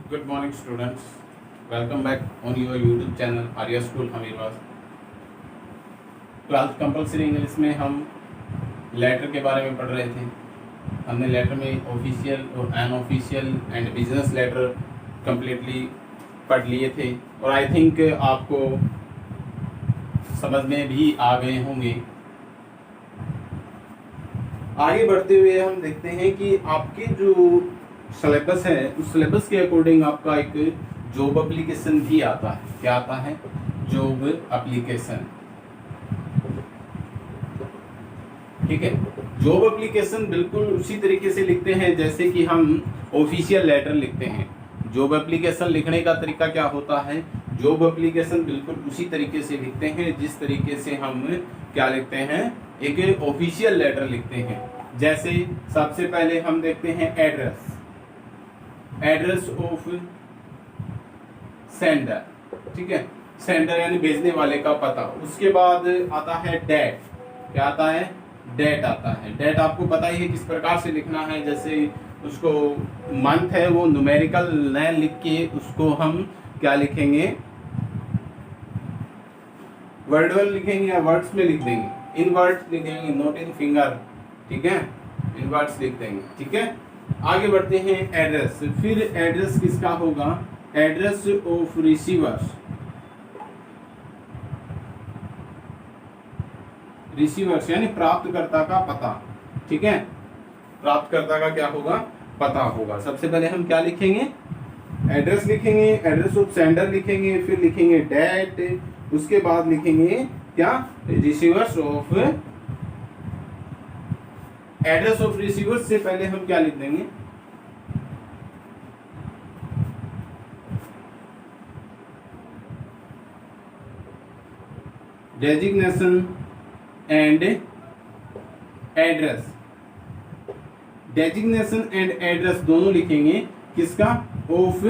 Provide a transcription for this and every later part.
Good morning, students. Welcome back on your YouTube channel Arya School Amirwas. Class compulsory English में हम letter के बारे में पढ़ रहे थे। हमने लेटर में ऑफिशियल और unofficial and business letter completely पढ़ लिए थे और आई थिंक आपको समझ में भी आ गए होंगे। आगे बढ़ते हुए हम देखते हैं कि आपके जो सिलेबस है उस सिलेबस के अकॉर्डिंग आपका एक जॉब एप्लीकेशन भी आता है। क्या आता है? Job application. ठीक है, जॉब एप्लीकेशन बिल्कुल उसी तरीके से लिखते हैं जैसे कि हम ऑफिशियल लेटर लिखते हैं। जॉब एप्लीकेशन लिखने का तरीका क्या होता है? जॉब एप्लीकेशन बिल्कुल उसी तरीके से लिखते हैं जिस तरीके से हम क्या लिखते हैं, एक ऑफिशियल लेटर लिखते हैं। जैसे सबसे पहले हम देखते हैं एड्रेस ऑफ सेंडर। ठीक है, सेंडर यानी भेजने वाले का पता। उसके बाद आता है डेट। क्या आता है? डेट आता है। डेट आपको पता ही है किस प्रकार से लिखना है। जैसे उसको मंथ है वो न्यूमेरिकल न लिख के उसको हम क्या लिखेंगे, वर्डल लिखेंगे या वर्ड्स में लिख देंगे। इन वर्ड्स लिखेंगे, नोट इन फिंगर। ठीक है, इन वर्ड्स लिख देंगे। ठीक है, आगे बढ़ते हैं एड्रेस। फिर एड्रेस किसका होगा? Address of receivers. रिसीवर्स यानी प्राप्तकर्ता का पता। ठीक है, प्राप्तकर्ता का क्या होगा? पता होगा। सबसे पहले हम क्या लिखेंगे? एड्रेस लिखेंगे, एड्रेस ऑफ सेंडर लिखेंगे, फिर लिखेंगे डेट, उसके बाद लिखेंगे क्या? Receivers of. Address of receivers से पहले हम क्या लिख देंगे? Designation and address. Designation and address दोनों लिखेंगे। किसका? Of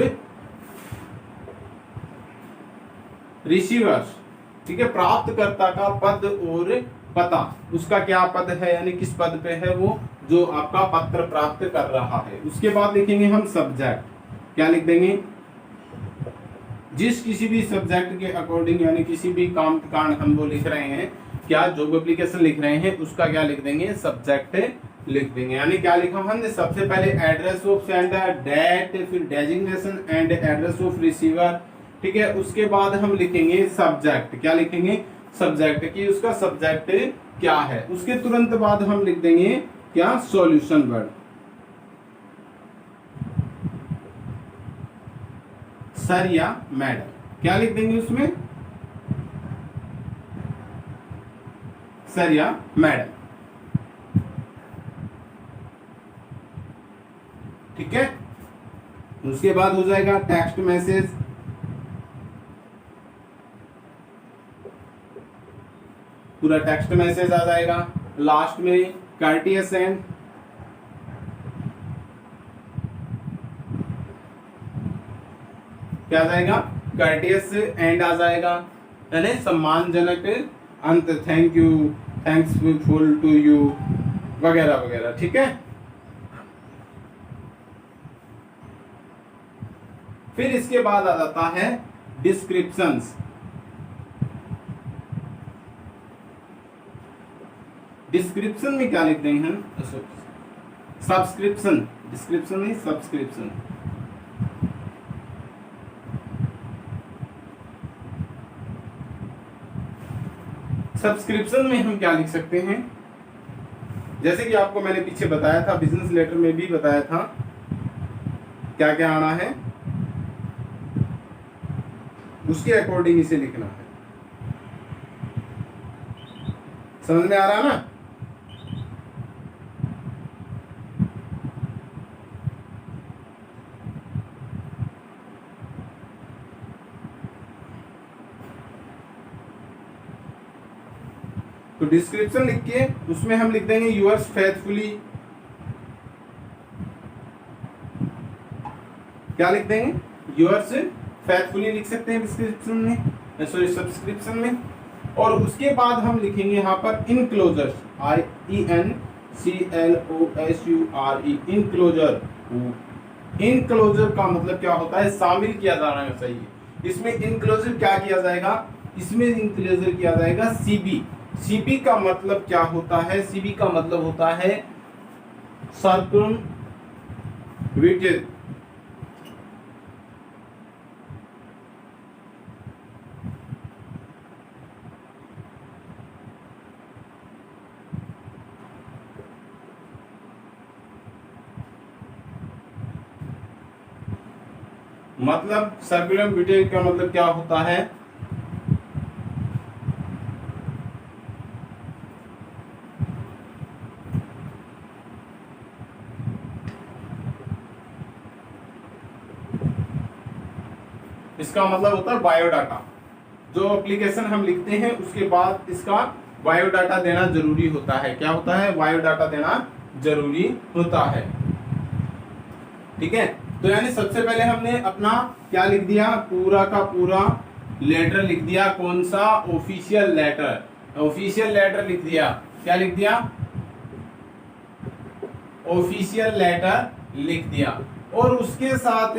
receivers. ठीक है, प्राप्तकर्ता का पद और पता। उसका क्या पद है यानी किस पद पे है वो, जो आपका पत्र प्राप्त कर रहा है। उसके बाद लिखेंगे हम सब्जेक्ट। क्या लिख देंगे? जिस किसी भी सब्जेक्ट के अकॉर्डिंग यानी किसी भी काम कांड हम वो लिख रहे हैं, क्या जॉब एप्लीकेशन लिख रहे हैं, उसका क्या लिख देंगे? सब्जेक्ट लिख देंगे। यानी क्या लिखा हमने? सबसे पहले एड्रेस ऑफ सेंडर, डेट, फिर designation and address of receiver. ठीक है, उसके बाद हम लिखेंगे सब्जेक्ट। क्या लिखेंगे? सब्जेक्ट की उसका सब्जेक्ट क्या है। उसके तुरंत बाद हम लिख देंगे क्या? Solution word. सर या मैडम। क्या लिख देंगे उसमें? सर या मैडम। ठीक है, उसके बाद हो जाएगा टेक्स्ट मैसेज। पूरा टेक्स्ट मैसेज आ जाएगा। लास्ट में कर्टियस एंड। क्या आ जाएगा? कर्टियस एंड आ जाएगा, यानी सम्मानजनक अंत। Thank you, thankful to you, वगैरह वगैरह। ठीक है, फिर इसके बाद आ जाता है डिस्क्रिप्शंस। डिस्क्रिप्शन में क्या लिख देंगे हम? सब्सक्रिप्शन। डिस्क्रिप्शन नहीं, सब्सक्रिप्शन। सब्सक्रिप्शन में हम क्या लिख सकते हैं? जैसे कि आपको मैंने पीछे बताया था, बिजनेस लेटर में भी बताया था, क्या क्या आना है उसके अकॉर्डिंग इसे लिखना है। समझ में आ रहा ना? तो डिस्क्रिप्शन लिख के उसमें हम लिख देंगे यूअर्स फेथफुली। क्या लिख देंगे? यूअर्स फेथफुली लिख सकते हैं डिस्क्रिप्शन में, सॉरी सब्सक्रिप्शन में। और उसके बाद हम लिखेंगे यहाँ पर इनक्लोजर, INCLOSURE, इनक्लोजर। इनक्लोजर का मतलब क्या होता है, शामिल किया जाना चाहिए। इसमें इनक्लोजर क्या किया जाएगा, इसमें इनक्लोजर किया जाएगा सीबी। सीबी का मतलब क्या होता है, सीबी का मतलब होता है सर्कमविटेड। मतलब सर्कुलम का मतलब क्या होता है, इसका मतलब होता है बायोडाटा। जो एप्लीकेशन हम लिखते हैं उसके बाद इसका बायोडाटा देना जरूरी होता है। क्या होता है, बायोडाटा देना जरूरी होता है। ठीक है, तो यानी सबसे पहले हमने अपना क्या लिख दिया, पूरा का पूरा लेटर लिख दिया। कौन सा, ऑफिशियल लेटर। ऑफिशियल लेटर लिख दिया। क्या लिख दिया, ऑफिशियल लेटर लिख दिया। और उसके साथ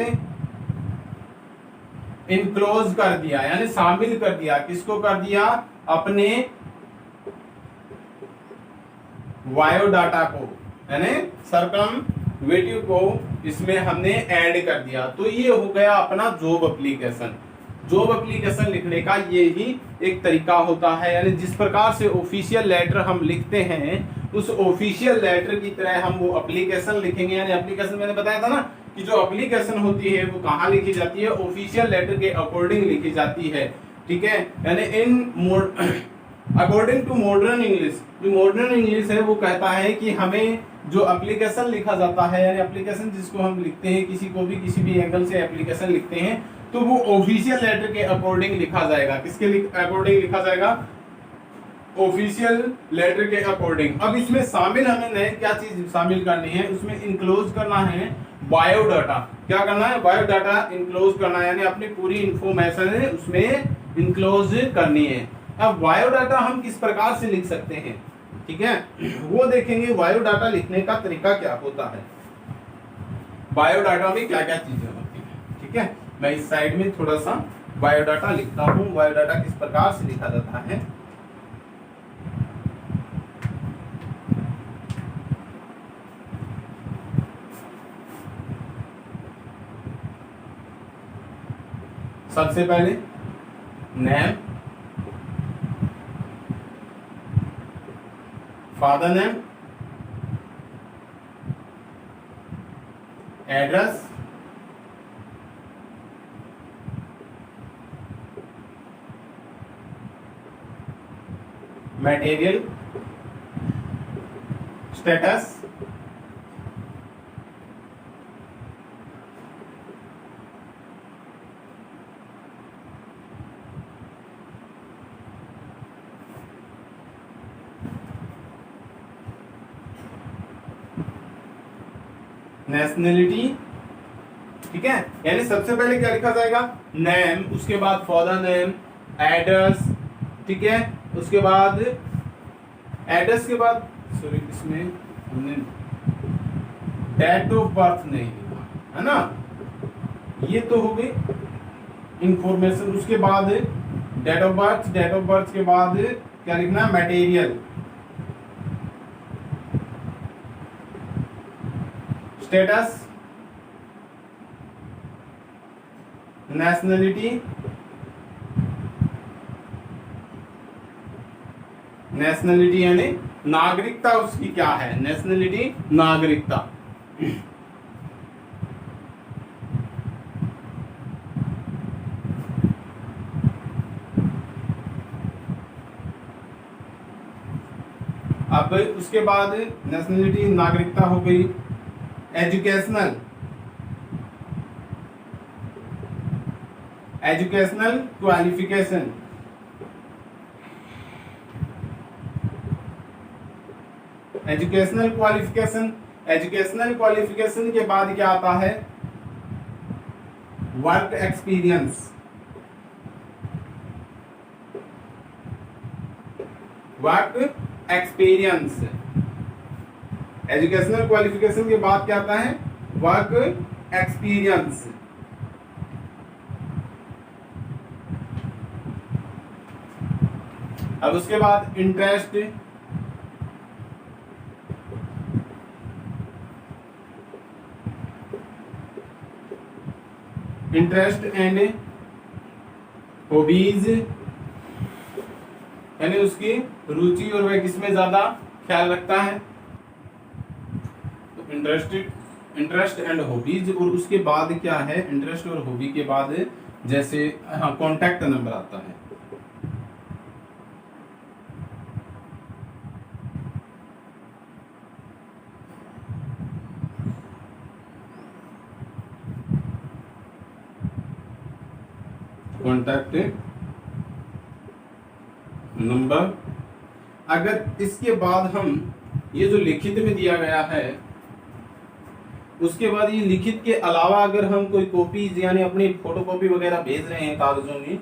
इनक्लोज कर दिया, यानी शामिल कर दिया। किसको कर दिया, अपने बायोडाटा को, यानी सर्कमवेटिव को इसमें हमने ऐड कर दिया। तो ये हो गया अपना जॉब एप्लीकेशन। जॉब एप्लीकेशन लिखने का ये ही एक तरीका होता है, यानी जिस प्रकार से ऑफिशियल लेटर हम लिखते हैं उस ऑफिशियल लेटर की तरह हम वो एप्लीकेशन लिखेंगे। यानी एप्लीकेशन मैंने बताया था ना कि जो एप्लीकेशन होती है वो कहाँ लिखी जाती है, ऑफिशियल लेटर के अकॉर्डिंग लिखी जाती है। ठीक है, यानी in according to modern English. जो मॉडर्न इंग्लिश है वो कहता है कि हमें जो एप्लीकेशन लिखा जाता है, यानी एप्लीकेशन जिसको हम लिखते हैं, किसी भी एंगल से एप्लीकेशन लिखते हैं, तो वो ऑफिशियल लेटर के अकॉर्डिंग लिखा जाएगा। किसके अकॉर्डिंग लिखा जाएगा, ऑफिशियल लेटर के अकॉर्डिंग। अब इसमें शामिल हमें नए क्या चीज शामिल करनी है, उसमें इंक्लोज करना है बायोडाटा। क्या करना है, बायोडाटा इंक्लोज करना है, यानी अपनी पूरी इंफॉर्मेशन है उसमें इंक्लोज करनी है। अब बायोडाटा हम किस प्रकार से लिख सकते हैं, ठीक है, वो देखेंगे। बायोडाटा लिखने का तरीका क्या होता है, बायोडाटा में क्या क्या चीजें होती है। ठीक है, मैं इस साइड में थोड़ा सा बायोडाटा लिखता हूं। बायोडाटा किस प्रकार से लिखा जाता है, सबसे पहले name, father name, address, material, status, nationality. ठीक है, यानी सबसे पहले क्या लिखा जाएगा, नेम, उसके बाद फादर नेम, एड्रेस। ठीक है, उसके बाद एड्रेस के बाद सॉरी इसमें हमने डेट ऑफ बर्थ नहीं लिखा है ना, ये तो हो गई इंफॉर्मेशन। उसके बाद date of birth, date of birth के बाद क्या लिखना है, मटेरियल, स्टेटस, नेशनलिटी, नेशनलिटी यानी नागरिकता उसकी क्या है, नेशनलिटी नागरिकता। अब उसके बाद नेशनलिटी नागरिकता हो गई। Educational, educational qualification, educational qualification. Educational qualification के बाद क्या आता है, work experience, work experience. Educational qualification के बाद क्या आता है, वर्क एक्सपीरियंस। अब उसके बाद इंटरेस्ट, इंटरेस्ट एंड हॉबीज, यानी उसकी रुचि और वह किसमें ज्यादा ख्याल रखता है। तो इंटरेस्ट एंड हॉबीज, और उसके बाद क्या है, इंटरेस्ट और हॉबी के बाद जैसे हाँ कॉन्टैक्ट नंबर आता है। Contact number. अगर इसके बाद हम ये जो लिखित में दिया गया है, उसके बाद ये लिखित के अलावा अगर हम कोई कॉपीज यानी अपनी फोटोकॉपी वगैरह भेज रहे हैं कागजों की,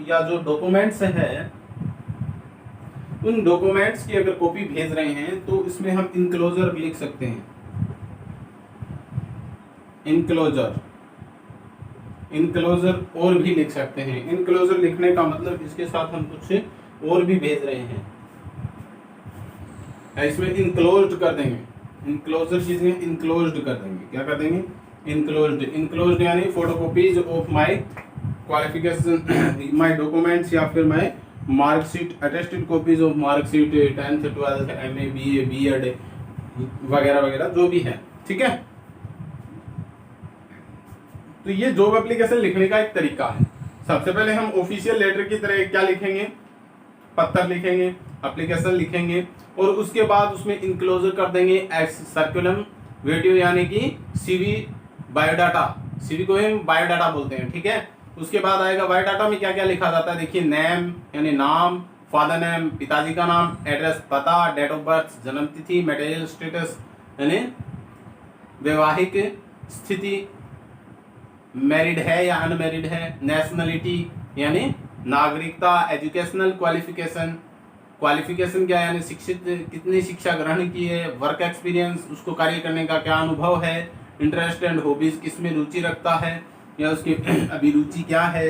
या जो डॉक्यूमेंट्स है, उन डॉक्यूमेंट्स की अगर कॉपी भेज रहे हैं तो इसमें हम इनक्लोजर लिख सकते हैं। इनक्लोजर और भी लिख सकते हैं। इनक्लोजर लिखने का मतलब इसके साथ हम कुछ और भी भेज रहे हैं, इसमें इनक्लोज्ड कर देंगे। इनक्लोजर चीजें इनक्लोज्ड कर देंगे। क्या कर देंगे? इनक्लोज्ड यानी photocopies of my qualification, my documents, या फिर my marksheet, attested copies of marksheet 10th 12th MA BA B.Ed वगैरह वगैरह जो भी है। ठीक है, तो ये जॉब एप्लीकेशन लिखने का एक तरीका है। सबसे पहले हम ऑफिशियल लेटर की तरह क्या लिखेंगे, पत्र लिखेंगे, एप्लीकेशन लिखेंगे, और उसके बाद उसमें इनक्लोजर कर देंगे सर्कुलम वीडियो यानी कि सीवी बायोडाटा। सीवी को हम बायोडाटा बोलते हैं। ठीक है, उसके बाद आएगा बायोडाटा में क्या क्या लिखा जाता है। देखिए, नेम यानी नाम, फादर नेम पिताजी का नाम, एड्रेस पता, डेट ऑफ बर्थ जन्म तिथि, मैटेरियल स्टेटस यानी वैवाहिक स्थिति, मैरिड है या अनमैरिड है, नेशनलिटी यानी नागरिकता, एजुकेशनल क्वालिफिकेशन, क्वालिफिकेशन क्या यानी शिक्षित कितनी शिक्षा ग्रहण की है, वर्क एक्सपीरियंस उसको कार्य करने का क्या अनुभव है, इंटरेस्ट एंड हॉबीज किसमें रुचि रखता है या उसकी अभिरुचि क्या है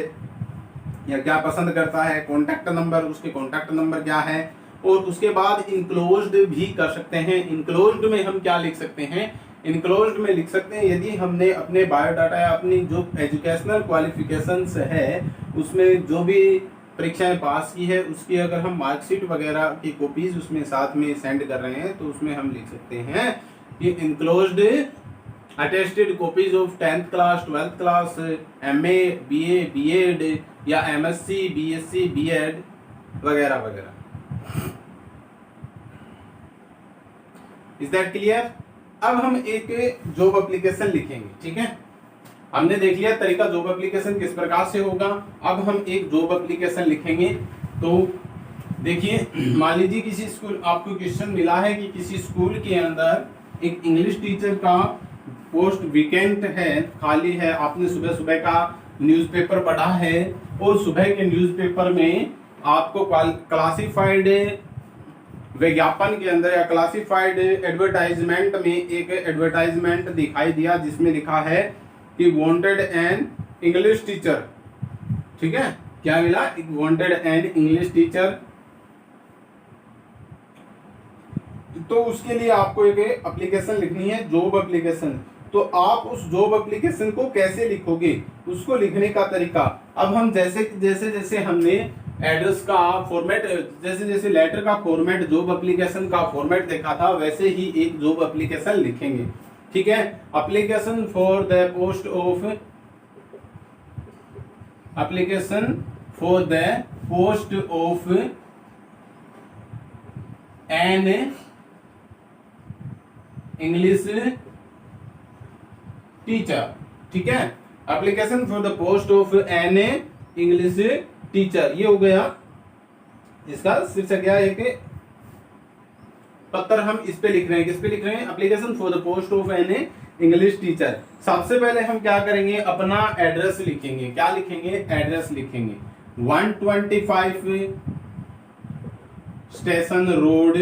या क्या पसंद करता है, कॉन्टैक्ट नंबर उसके कॉन्टैक्ट नंबर क्या है, और उसके बाद इनक्लोज्ड भी कर सकते हैं। इनक्लोज्ड में हम क्या लिख सकते हैं, इनक्लोज्ड में लिख सकते हैं यदि हमने अपने बायोडाटा या अपनी जो एजुकेशनल क्वालिफिकेशंस है उसमें जो भी परीक्षाएं पास की है उसकी अगर हम मार्कशीट वगैरह की कॉपीज उसमें साथ में सेंड कर रहे हैं तो उसमें हम लिख सकते हैं कि enclosed attested copies of 10th class 12th class MA BA B.Ed या MSc BSc B.Ed वगैरह वगैरह। Is that clear? अब हम एक जॉब एप्लीकेशन लिखेंगे। ठीक है, हमने देख लिया तरीका जॉब एप्लीकेशन किस प्रकार से होगा। अब हम एक जॉब एप्लीकेशन लिखेंगे। तो देखिए, मान लीजिए किसी स्कूल, आपको क्वेश्चन मिला है कि किसी स्कूल के अंदर एक इंग्लिश टीचर का पोस्ट वेकेंट है, खाली है। आपने सुबह सुबह का न्यूज़पेपर पढ़ा है और सुबह के न्यूज़पेपर में आपको क्लासिफाइड विज्ञापन के अंदर या क्लासिफाइड एडवर्टाइजमेंट में एक एडवर्टाइजमेंट दिखाई दिया जिसमें लिखा है कि वांटेड एन इंग्लिश टीचर। ठीक है, क्या मिला? Wanted N English teacher. तो उसके लिए आपको एक एप्लीकेशन लिखनी है, जॉब एप्लीकेशन। तो आप उस जॉब एप्लीकेशन को कैसे लिखोगे, उसको लिखने का तरीका। अब हम जैसे हमने एड्रेस का फॉर्मेट, जैसे लेटर का फॉर्मेट जॉब एप्लीकेशन का फॉर्मेट देखा था, वैसे ही एक जॉब एप्लीकेशन लिखेंगे। ठीक है, application for the post of an English teacher. ठीक है, application for the post of an English teacher, ये हो गया इसका शीर्षक। क्या एक पत्र हम इस पे लिख रहे हैं, किस पे लिख रहे हैं? Application for the post of an English teacher. सबसे पहले हम क्या करेंगे, अपना एड्रेस लिखेंगे। क्या लिखेंगे? एड्रेस लिखेंगे। 125 स्टेशन रोड,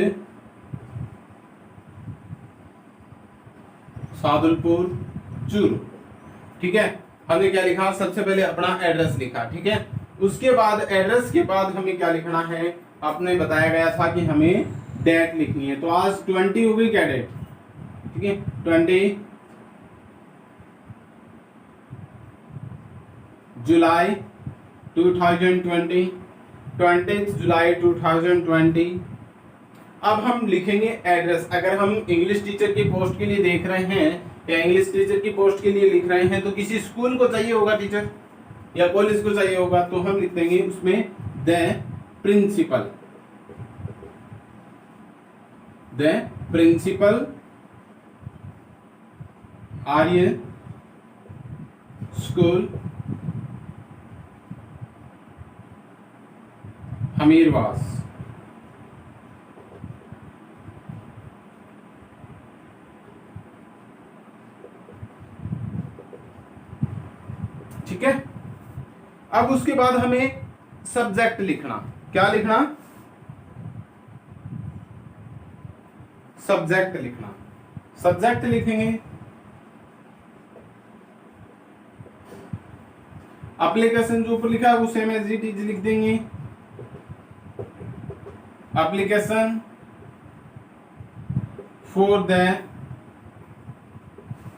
सादुलपुर चूरू। ठीक है, हमने क्या लिखा, सबसे पहले अपना एड्रेस लिखा। ठीक है, उसके बाद एड्रेस के बाद हमें क्या लिखना है, आपने बताया गया था कि हमें डेट लिखनी है। तो आज 20 हो गई क्या डेट, ठीक है, 20 जुलाई 2020, 20 जुलाई 2020। अब हम लिखेंगे एड्रेस। अगर हम इंग्लिश टीचर की पोस्ट के लिए देख रहे हैं या इंग्लिश टीचर की पोस्ट के लिए लिख रहे हैं, तो किसी स्कूल को चाहिए होगा टीचर या कॉलेज को चाहिए होगा, तो हम लिख देंगे उसमें the principal, the principal Aryan school Hamirwas. ठीक है, अब उसके बाद हमें सब्जेक्ट लिखना। क्या लिखना, सब्जेक्ट लिखना। सब्जेक्ट लिखेंगे, एप्लीकेशन जो ऊपर लिखा है वो सेम एज इट इज लिख देंगे। Application for the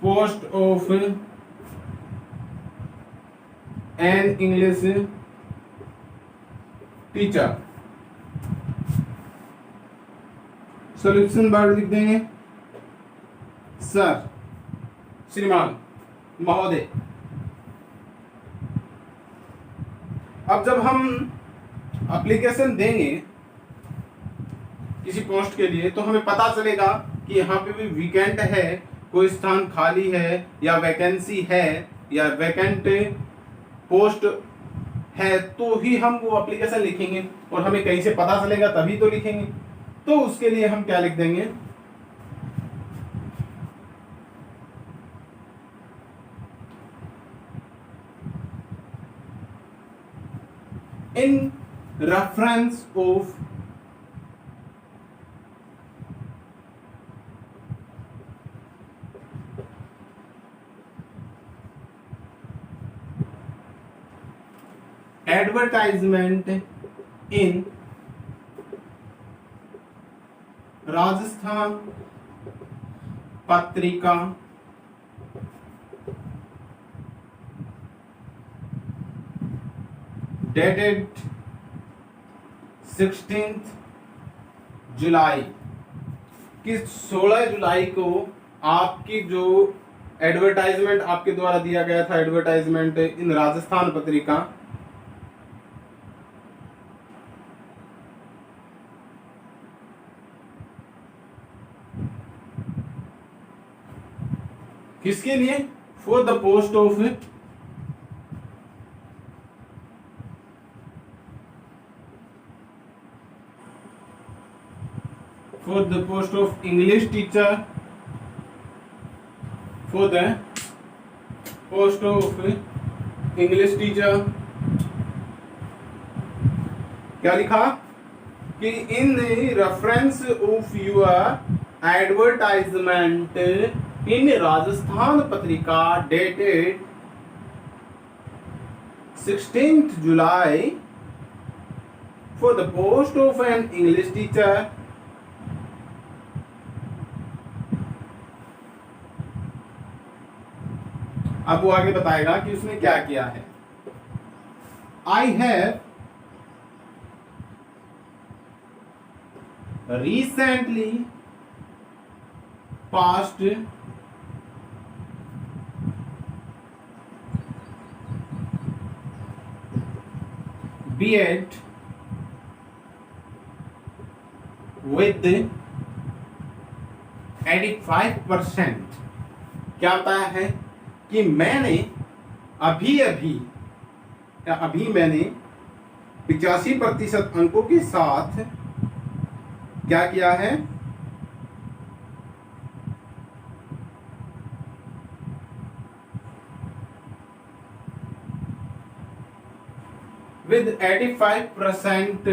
post of an English teacher. Solution word लिख देंगे, सर, श्रीमान, महोदय। अब जब हम एप्लीकेशन देंगे किसी पोस्ट के लिए, तो हमें पता चलेगा कि यहाँ पे भी वीकेंट है, कोई स्थान खाली है या वैकेंसी है या वैकेंट पोस्ट है, तो ही हम वो एप्लीकेशन लिखेंगे। और हमें कहीं से पता चलेगा तभी तो लिखेंगे। तो उसके लिए हम क्या लिख देंगे, इन reference of advertisement in Rajasthan Patrika dated 16 जुलाई, कि 16 जुलाई को आपकी जो एडवर्टाइजमेंट आपके द्वारा दिया गया था, एडवर्टाइजमेंट इन राजस्थान पत्रिका, किसके लिए, for the post of English teacher, for the post of English teacher. क्या लिखा कि in reference of your advertisement in Rajasthan Patrika dated 16th July for the post of an English teacher, अब वो आगे बताएगा कि उसने क्या किया है। I have recently passed B.Ed with 85%। क्या बताया है कि मैंने अभी मैंने 85% अंकों के साथ क्या किया है, with 85%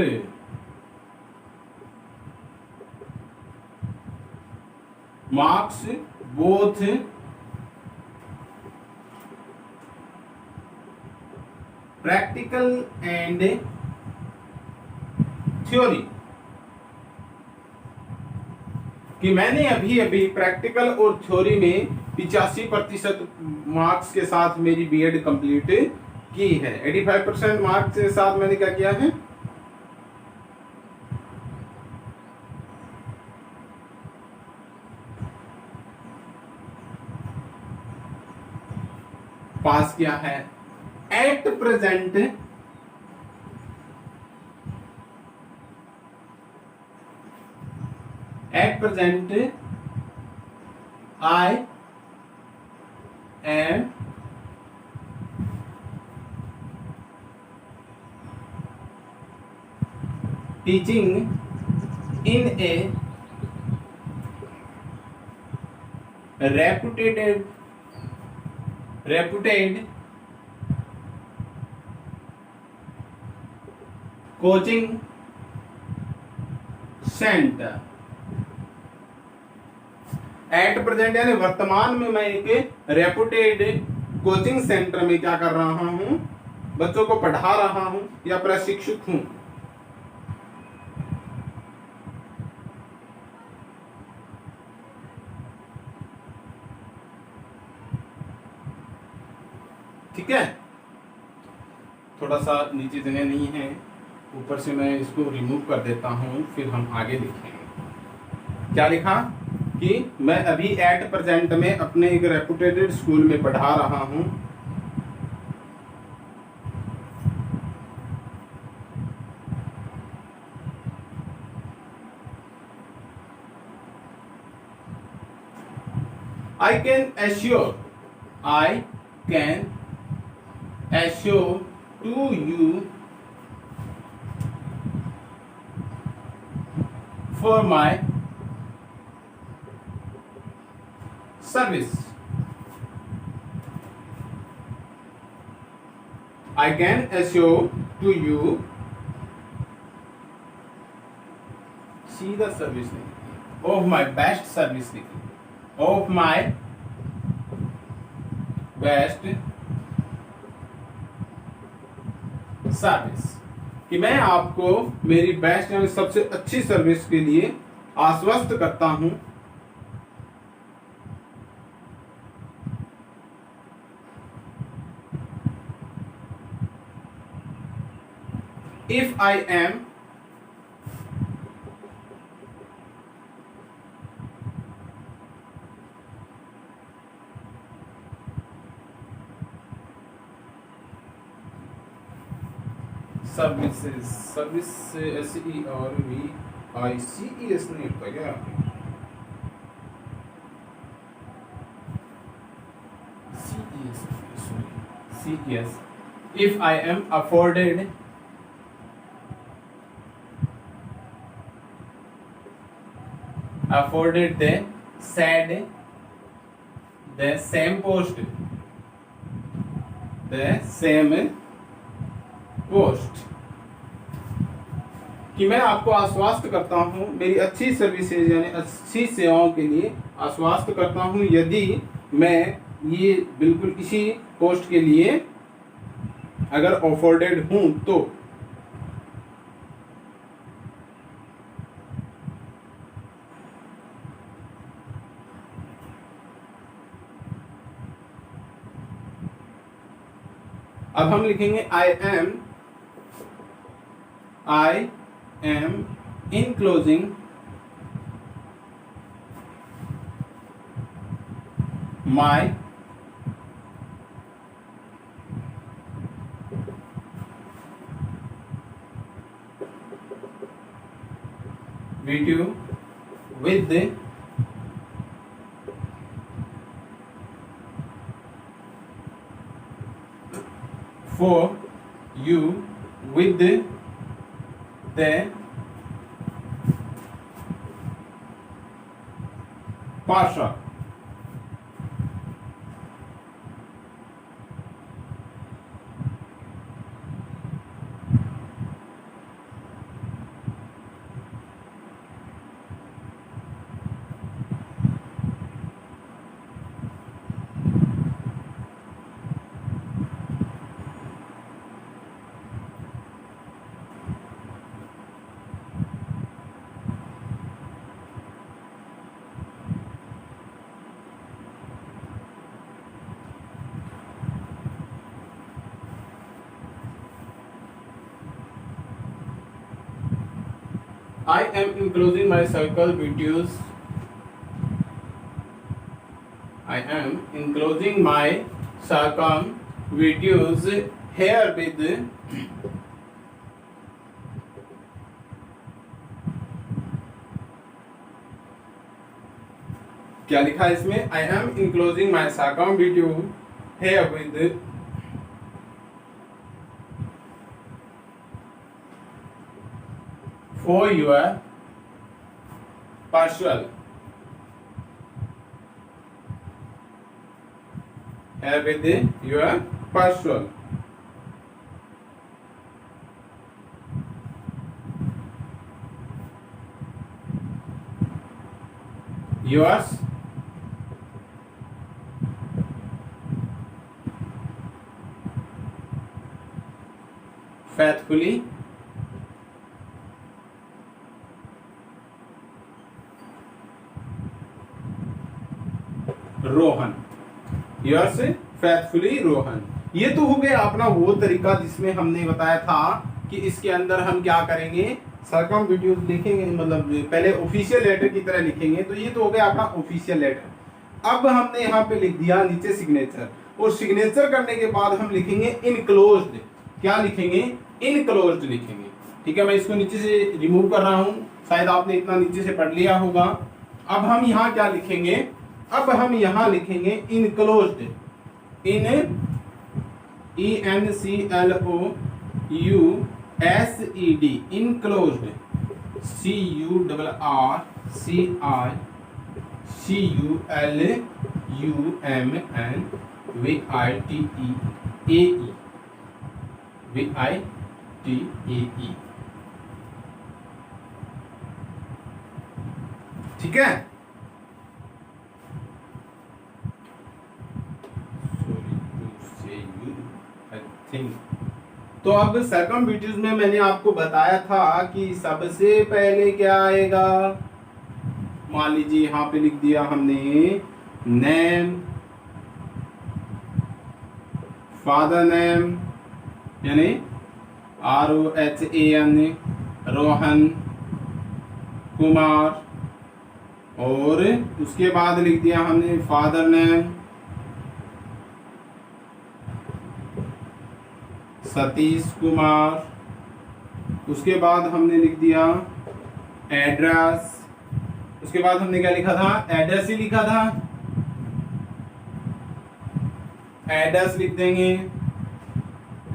marks both practical and theory, कि मैंने अभी अभी प्रैक्टिकल और थ्योरी में 85% मार्क्स के साथ मेरी बीएड कंप्लीट की है। 85% मार्क्स के साथ मैंने क्या किया है, पास किया है। At present I am teaching in a reputed coaching centre. At present यानी वर्तमान में मैं एक रेपुटेड कोचिंग सेंटर में क्या कर रहा हूं, बच्चों को पढ़ा रहा हूं या प्रशिक्षक हूं। ठीक है, थोड़ा सा नीचे जगह नहीं है, ऊपर से मैं इसको रिमूव कर देता हूं, फिर हम आगे लिखेंगे। क्या लिखा कि मैं अभी एट प्रेजेंट में अपने एक रेपुटेड स्कूल में पढ़ा रहा हूं। I can assure to you for my service. I can assure to you, सीधा सर्विस नहीं, of my best service लिखी, of my best सर्विस, कि मैं आपको मेरी बेस्ट यानी सबसे अच्छी सर्विस के लिए आश्वस्त करता हूं। If I am service SE और VICES नहीं होता क्या, CES। If I am afforded the same post, कि मैं आपको आश्वस्त करता हूं मेरी अच्छी सर्विसेज यानी अच्छी सेवाओं के लिए आश्वस्त करता हूं, यदि मैं ये बिल्कुल इसी पोस्ट के लिए अगर अफोर्डेड हूं तो। अब हम लिखेंगे I am enclosing my video with the for you with the Pasha। I am enclosing my circle videos. I am enclosing my circum videos here with क्या लिखा है इसमें? I am enclosing my circum video here with for your partial. Here with your partial. Yours faithfully Rohan. Yours faithfully Rohan. ये तो हो गया अपना वो तरीका जिसमें हमने बताया था कि इसके अंदर हम क्या करेंगे, सरकम वीडियोस लिखेंगे, मतलब पहले ऑफिशियल लेटर की तरह लिखेंगे। तो ये तो हो गया अपना ऑफिशियल लेटर। अब हमने यहाँ पे लिख दिया नीचे सिग्नेचर, और सिग्नेचर करने के बाद हम लिखेंगे इनक्लोज्ड। क्या लिखेंगे? इनक्लोज्ड लिखेंगे। ठीक है, मैं इसको नीचे से रिमूव कर रहा हूं, शायद आपने इतना नीचे से पढ़ लिया होगा। अब हम यहाँ क्या लिखेंगे? अब हम यहाँ लिखेंगे इनक्लोज्ड। इन ENCLOUSED इनक्लोज्ड। CURRCICULUMNVITEAE। ठीक है, तो अब सर्कमविट्यूज में मैंने आपको बताया था कि सबसे पहले क्या आएगा। मान लीजिए यहाँ पे लिख दिया हमने नेम, फादर नेम यानी ROHAN रोहन कुमार, और उसके बाद लिख दिया हमने फादर नेम सतीश कुमार। उसके बाद हमने लिख दिया एड्रेस। उसके बाद हमने क्या लिखा था? एड्रेस ही लिखा था। एड्रेस लिख देंगे,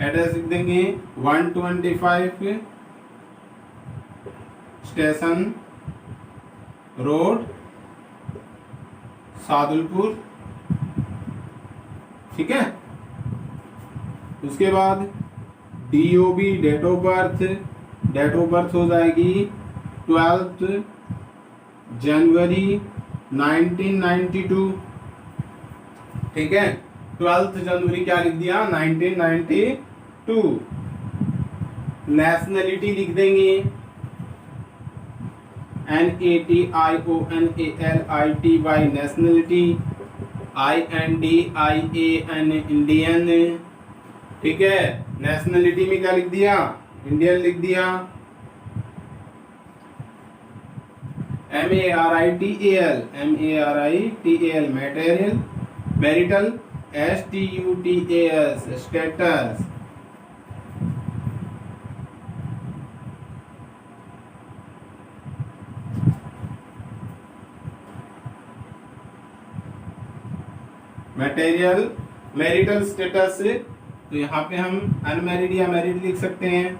एड्रेस लिख देंगे 125 स्टेशन रोड सादुलपुर। ठीक है, उसके बाद DOB date of birth, date of birth हो जाएगी 12 जनवरी 1992। ठीक है, 12 जनवरी क्या लिख दिया? 1992। नेशनलिटी लिख देंगे NATIONALITY नेशनलिटी, INDIAN इंडियन। ठीक है, नेशनलिटी में क्या लिख दिया? इंडियन लिख दिया। MARITAL material, marital STUTAS status. Material marital status, तो यहाँ पे हम अनमैरिड या मैरिड लिख सकते हैं।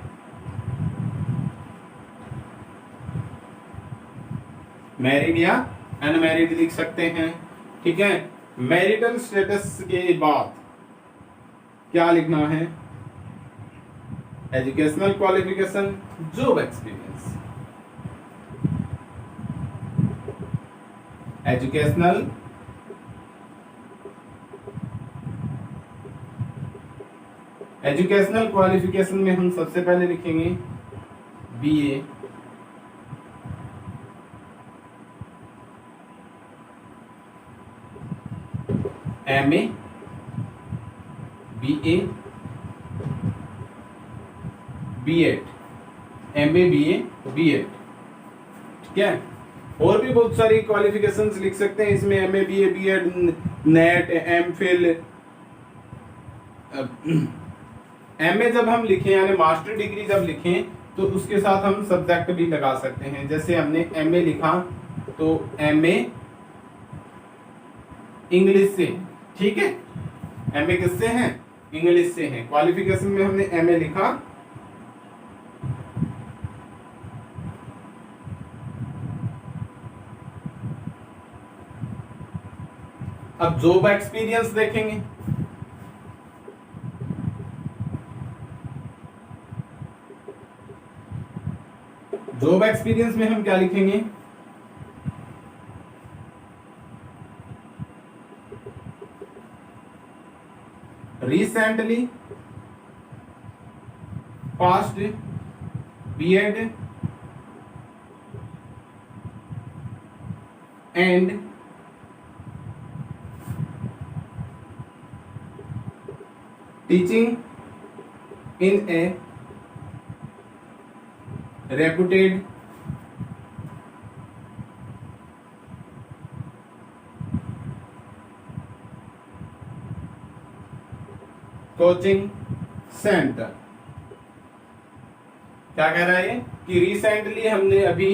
मैरिड या अनमैरिड लिख सकते हैं। ठीक है, मैरिटल स्टेटस के बाद क्या लिखना है? Educational qualification, job experience. Educational educational qualification में हम सबसे पहले लिखेंगे BA, MA, BA, B.Ed, MA, BA, B.Ed। ठीक है। और भी बहुत सारी क्वालिफिकेशंस लिख सकते हैं इसमें, MA, BA, BEd, NET, MPhil. MA जब हम लिखें यानी मास्टर डिग्री जब लिखें तो उसके साथ हम सब्जेक्ट भी लगा सकते हैं। जैसे हमने एमए लिखा तो एमए इंग्लिश से, ठीक है, एमए किससे है, इंग्लिश से है। क्वालिफिकेशन में हमने एमए लिखा। अब जॉब एक्सपीरियंस देखेंगे। जॉब एक्सपीरियंस में हम क्या लिखेंगे, recently past BEd and teaching in a reputed coaching centre. क्या कह रहा है ये कि रिसेंटली हमने अभी,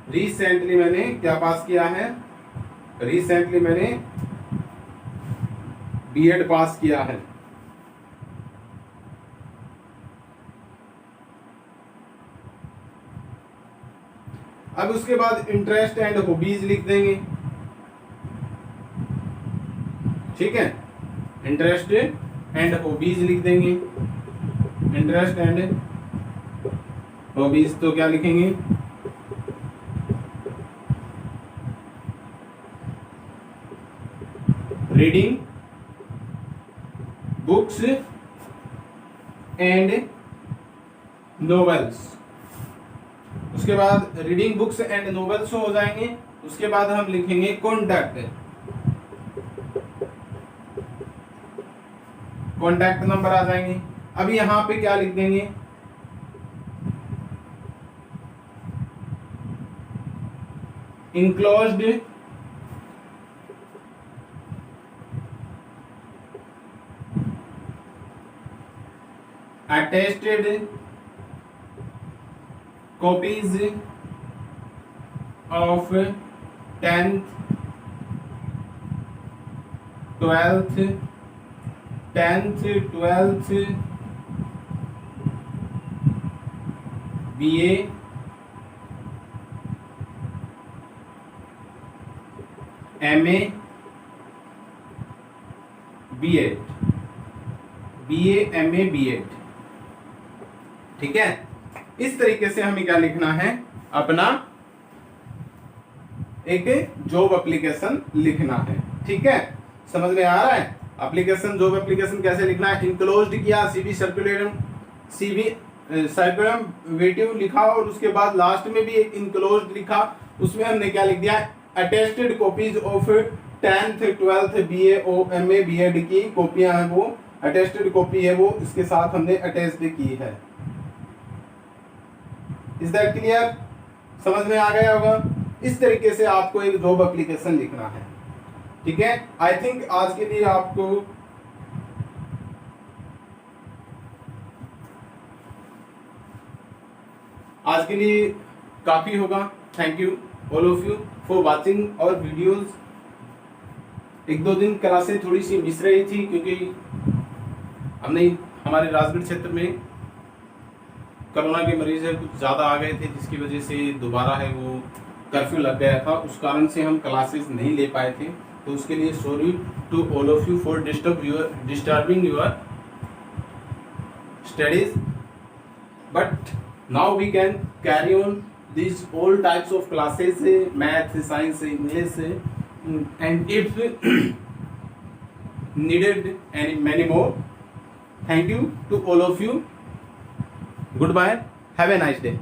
रिसेंटली मैंने क्या पास किया है, रिसेंटली मैंने बीएड पास किया है। अब उसके बाद इंटरेस्ट एंड हॉबीज लिख देंगे, ठीक है, इंटरेस्ट एंड हॉबीज लिख देंगे। इंटरेस्ट एंड हॉबीज तो क्या लिखेंगे, रीडिंग बुक्स एंड नॉवेल्स। उसके बाद रीडिंग बुक्स एंड नॉवेल्स हो जाएंगे। उसके बाद हम लिखेंगे कॉन्टैक्ट, कॉन्टैक्ट नंबर आ जाएंगे। अब यहां पे क्या लिख देंगे, enclosed attested copies of 10th 12th BA MA BEd, BA MA BEd, ठीक है। इस तरीके से हमें क्या लिखना है, अपना एक जॉब एप्लीकेशन लिखना है, ठीक है। समझ में आ रहा है, एप्लीकेशन, जॉब एप्लीकेशन कैसे लिखना है। इनक्लोज्ड किया, सीवी सर्कुलम लिखा और उसके बाद लास्ट में भी एक इनक्लोज्ड लिखा। उसमें हमने क्या लिख दिया, attested copies of 10th 12th BA MA BEd की कॉपियां हैं, वो अटेस्टेड कॉपी है, वो इसके साथ हमने अटेस्टेड की है। इज दैट क्लियर, समझ में आ गया होगा। इस तरीके से आपको एक जॉब एप्लीकेशन लिखना है, ठीक है। आई थिंक आज के लिए आपको काफी होगा। Thank you all of you for watching और वीडियोस। एक दो दिन क्लासें थोड़ी सी मिस रही थी क्योंकि हमने हमारे राजगढ़ क्षेत्र में कोरोना के मरीज है कुछ ज़्यादा आ गए थे, जिसकी वजह से दोबारा है वो कर्फ्यू लग गया था, उस कारण से हम क्लासेस नहीं ले पाए थे। तो उसके लिए sorry to all of you for disturbing your studies, but now we can carry on these all types of classes, math, science, English, and if needed any many more. Thank you to all of you. Goodbye. Have a nice day.